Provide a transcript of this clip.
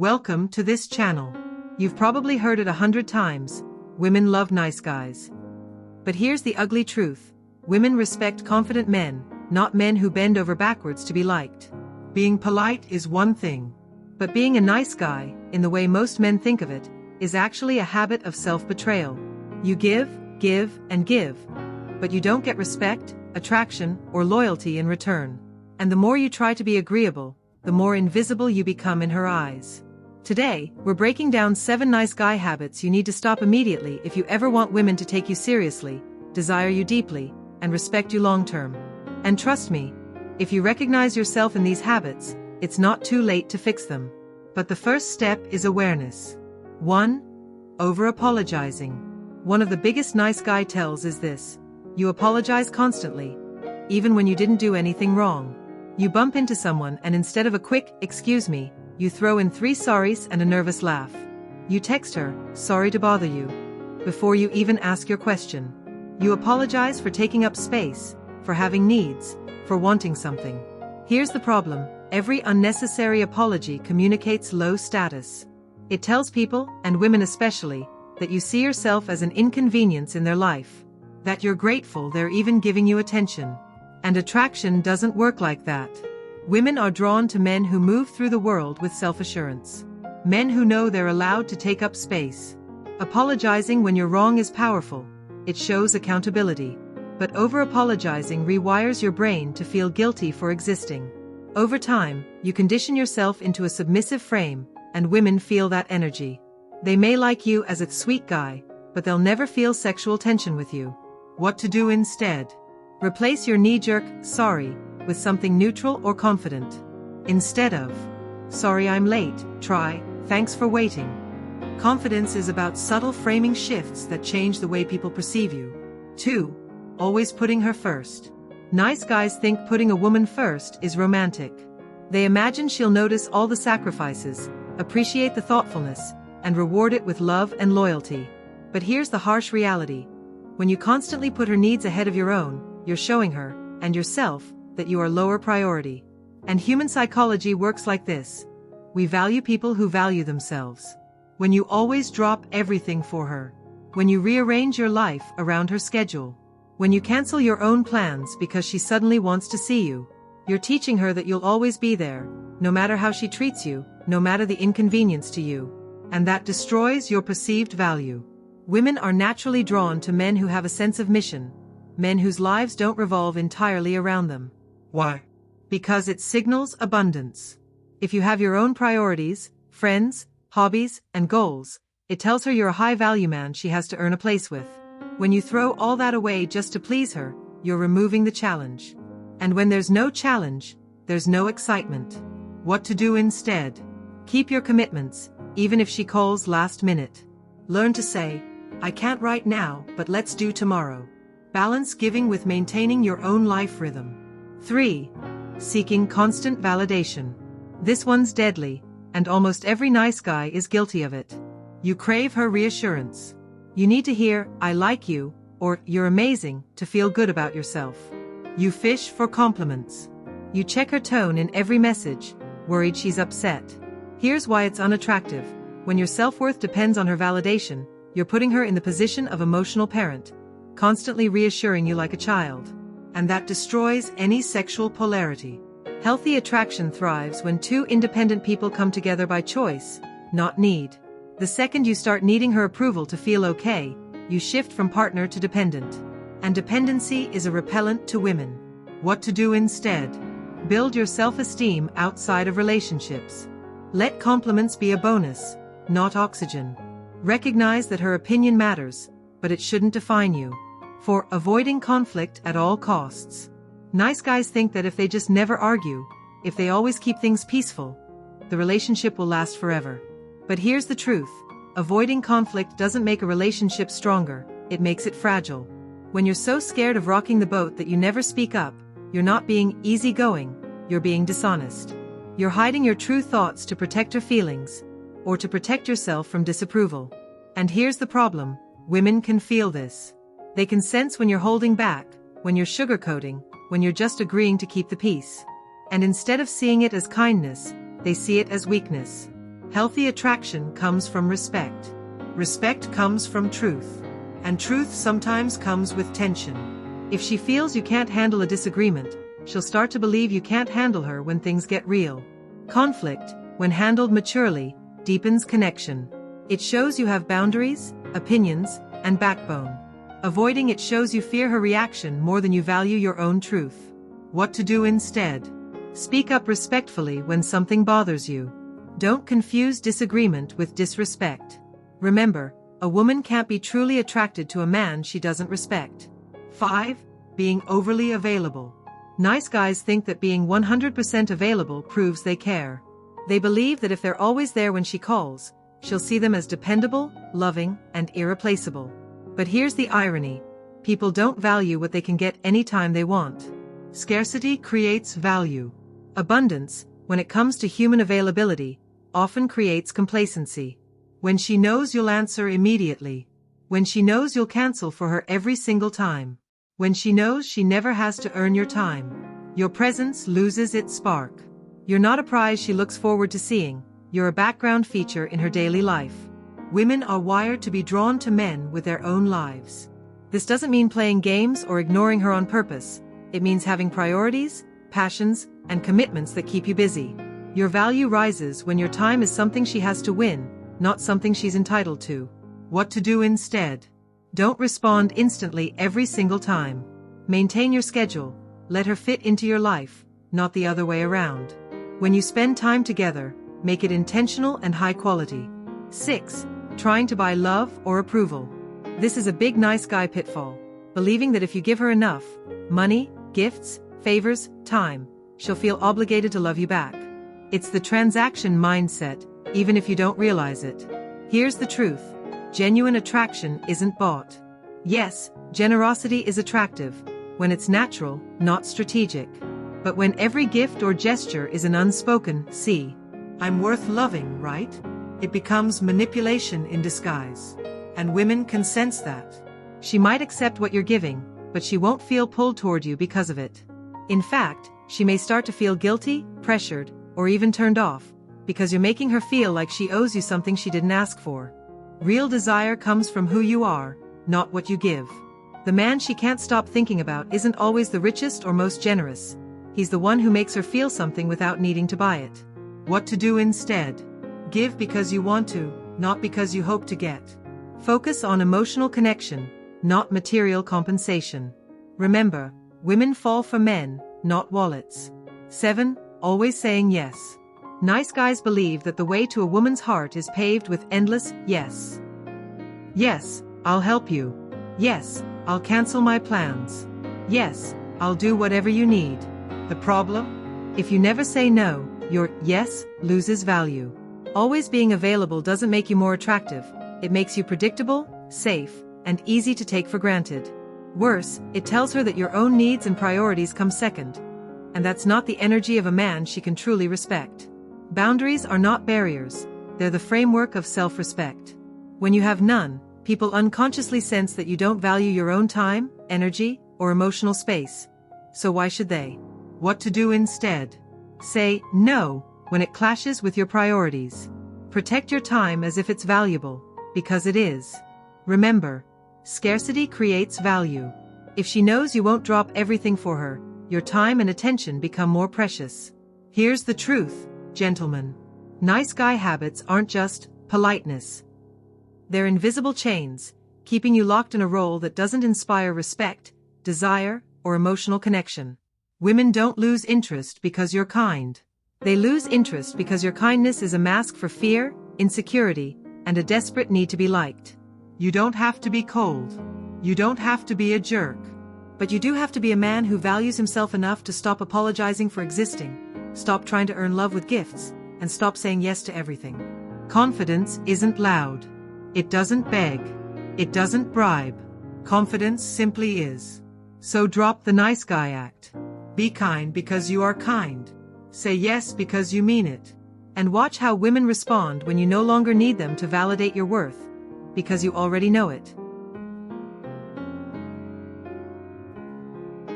Welcome to this channel. You've probably heard it 100 times, women love nice guys. But here's the ugly truth. Women respect confident men, not men who bend over backwards to be liked. Being polite is one thing. But being a nice guy, in the way most men think of it, is actually a habit of self-betrayal. You give, and give. But you don't get respect, attraction, or loyalty in return. And the more you try to be agreeable, the more invisible you become in her eyes. Today, we're breaking down 7 nice guy habits you need to stop immediately if you ever want women to take you seriously, desire you deeply, and respect you long-term. And trust me, if you recognize yourself in these habits, it's not too late to fix them. But the first step is awareness. 1. Over-apologizing. One of the biggest nice guy tells is this: you apologize constantly, even when you didn't do anything wrong. You bump into someone and instead of a quick, "excuse me," you throw in 3 sorries and a nervous laugh. You text her, "sorry to bother you," before you even ask your question. You apologize for taking up space, for having needs, for wanting something. Here's the problem: every unnecessary apology communicates low status. It tells people, and women especially, that you see yourself as an inconvenience in their life, that you're grateful they're even giving you attention. And attraction doesn't work like that. Women are drawn to men who move through the world with self-assurance. Men who know they're allowed to take up space. Apologizing when you're wrong is powerful. It shows accountability. But over-apologizing rewires your brain to feel guilty for existing. Over time, you condition yourself into a submissive frame, and women feel that energy. They may like you as a sweet guy, but they'll never feel sexual tension with you. What to do instead? Replace your knee-jerk, "sorry," with something neutral or confident. Instead of, "sorry I'm late," try, "thanks for waiting." Confidence is about subtle framing shifts that change the way people perceive you. 2. Always putting her first. Nice guys think putting a woman first is romantic. They imagine she'll notice all the sacrifices, appreciate the thoughtfulness, and reward it with love and loyalty. But here's the harsh reality. When you constantly put her needs ahead of your own, you're showing her, and yourself, that you are lower priority. And human psychology works like this. We value people who value themselves. When you always drop everything for her. When you rearrange your life around her schedule. When you cancel your own plans because she suddenly wants to see you. You're teaching her that you'll always be there, no matter how she treats you, no matter the inconvenience to you. And that destroys your perceived value. Women are naturally drawn to men who have a sense of mission. Men whose lives don't revolve entirely around them. Why? Because it signals abundance. If you have your own priorities, friends, hobbies, and goals, it tells her you're a high-value man she has to earn a place with. When you throw all that away just to please her, you're removing the challenge. And when there's no challenge, there's no excitement. What to do instead? Keep your commitments, even if she calls last minute. Learn to say, "I can't right now, but let's do tomorrow." Balance giving with maintaining your own life rhythm. 3. Seeking constant validation. This one's deadly, and almost every nice guy is guilty of it. You crave her reassurance. You need to hear, "I like you," or "you're amazing," to feel good about yourself. You fish for compliments. You check her tone in every message, worried she's upset. Here's why it's unattractive. When your self-worth depends on her validation, you're putting her in the position of emotional parent, constantly reassuring you like a child. And that destroys any sexual polarity. Healthy attraction thrives when 2 independent people come together by choice, not need. The second you start needing her approval to feel okay, you shift from partner to dependent. And dependency is a repellent to women. What to do instead? Build your self-esteem outside of relationships. Let compliments be a bonus, not oxygen. Recognize that her opinion matters, but it shouldn't define you. For avoiding conflict at all costs. Nice guys think that if they just never argue, if they always keep things peaceful, the relationship will last forever. But here's the truth. Avoiding conflict doesn't make a relationship stronger, it makes it fragile. When you're so scared of rocking the boat that you never speak up, you're not being easygoing, you're being dishonest. You're hiding your true thoughts to protect her feelings, or to protect yourself from disapproval. And here's the problem. Women can feel this. They can sense when you're holding back, when you're sugarcoating, when you're just agreeing to keep the peace. And instead of seeing it as kindness, they see it as weakness. Healthy attraction comes from respect. Respect comes from truth. And truth sometimes comes with tension. If she feels you can't handle a disagreement, she'll start to believe you can't handle her when things get real. Conflict, when handled maturely, deepens connection. It shows you have boundaries, opinions, and backbone. Avoiding it shows you fear her reaction more than you value your own truth. What to do instead? Speak up respectfully when something bothers you. Don't confuse disagreement with disrespect. Remember, a woman can't be truly attracted to a man she doesn't respect. 5. Being overly available. Nice guys think that being 100% available proves they care. They believe that if they're always there when she calls, she'll see them as dependable, loving, and irreplaceable. But here's the irony. People don't value what they can get anytime they want. Scarcity creates value. Abundance, when it comes to human availability, often creates complacency. When she knows you'll answer immediately. When she knows you'll cancel for her every single time. When she knows she never has to earn your time. Your presence loses its spark. You're not a prize she looks forward to seeing, you're a background feature in her daily life. Women are wired to be drawn to men with their own lives. This doesn't mean playing games or ignoring her on purpose. It means having priorities, passions, and commitments that keep you busy. Your value rises when your time is something she has to win, not something she's entitled to. What to do instead? Don't respond instantly every single time. Maintain your schedule. Let her fit into your life, not the other way around. When you spend time together, make it intentional and high quality. 6. Trying to buy love or approval. This is a big nice guy pitfall. Believing that if you give her enough, money, gifts, favors, time, she'll feel obligated to love you back. It's the transaction mindset, even if you don't realize it. Here's the truth. Genuine attraction isn't bought. Yes, generosity is attractive, when it's natural, not strategic. But when every gift or gesture is an unspoken, "See, I'm worth loving, right?" it becomes manipulation in disguise. And women can sense that. She might accept what you're giving, but she won't feel pulled toward you because of it. In fact, she may start to feel guilty, pressured, or even turned off, because you're making her feel like she owes you something she didn't ask for. Real desire comes from who you are, not what you give. The man she can't stop thinking about isn't always the richest or most generous. He's the one who makes her feel something without needing to buy it. What to do instead? Give because you want to, not because you hope to get. Focus on emotional connection, not material compensation. Remember, women fall for men, not wallets. 7. Always saying yes. Nice guys believe that the way to a woman's heart is paved with endless yes. Yes, I'll help you. Yes, I'll cancel my plans. Yes, I'll do whatever you need. The problem? If you never say no, your yes loses value. Always being available doesn't make you more attractive. It makes you predictable, safe, and easy to take for granted. Worse, it tells her that your own needs and priorities come second. And that's not the energy of a man she can truly respect. Boundaries are not barriers. They're the framework of self-respect. When you have none, people unconsciously sense that you don't value your own time, energy, or emotional space. So why should they? What to do instead? Say no when it clashes with your priorities. Protect your time as if it's valuable, because it is. Remember, scarcity creates value. If she knows you won't drop everything for her, your time and attention become more precious. Here's the truth, gentlemen. Nice guy habits aren't just politeness. They're invisible chains, keeping you locked in a role that doesn't inspire respect, desire, or emotional connection. Women don't lose interest because you're kind. They lose interest because your kindness is a mask for fear, insecurity, and a desperate need to be liked. You don't have to be cold. You don't have to be a jerk. But you do have to be a man who values himself enough to stop apologizing for existing, stop trying to earn love with gifts, and stop saying yes to everything. Confidence isn't loud. It doesn't beg. It doesn't bribe. Confidence simply is. So drop the nice guy act. Be kind because you are kind. Say yes because you mean it. And watch how women respond when you no longer need them to validate your worth, because you already know it.